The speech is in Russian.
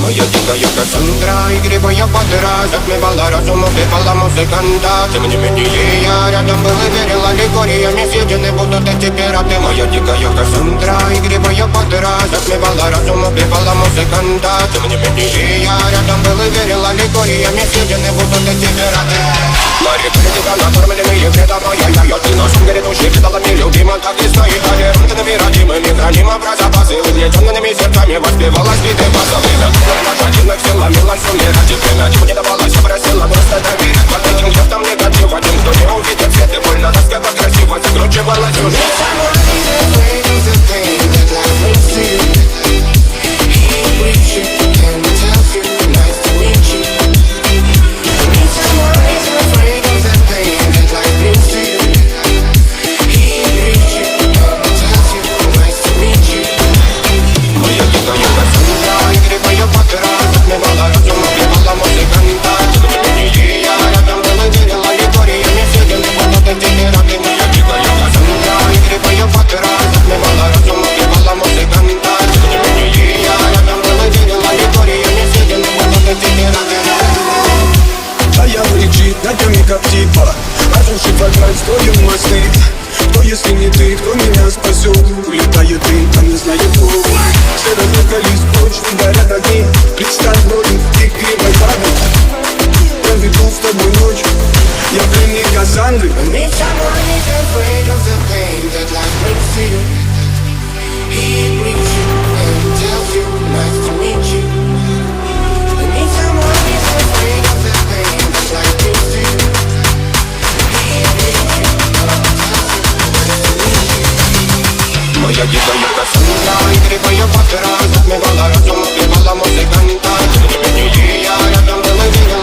Моя дикая Кассандра, игривая подра, затмевала разум, убивала музыканта. Тем не менее я рядом был и верил аллегориями, съедены будут эти пираты. Моя дикая Кассандра, игривая подра, затмевала разум, убивала музыканта. Тем не менее я рядом был и верил аллегориями, съедены будут эти пираты. Мари критика, накормленные предавая я ты нашим горе души кидалами любима, так и стоит толерантными, родимыми, храним про запасы. Угнетенными сердцами воспевалась биты база. Время лошадиных силами лансули ради время, чего не давалось, просила просто доверить. Под этим жестом негатив, один, кто не увидит свет и больно, тоска красиво закручивала сюжет. Как типа, разрушив опять строим мосты. Кто, если не ты, кто меня спасет? Улетает дым, там не знаю кто. Все разлокались прочь, не горят огни. Представь ролик, ты кривой падай. Проведу с тобой ночь, я пленник Кассандры. Моя дикая Кассандра, игривая подра, затмевала разум, убивала музыканта. Тем не менее я рядом был и верил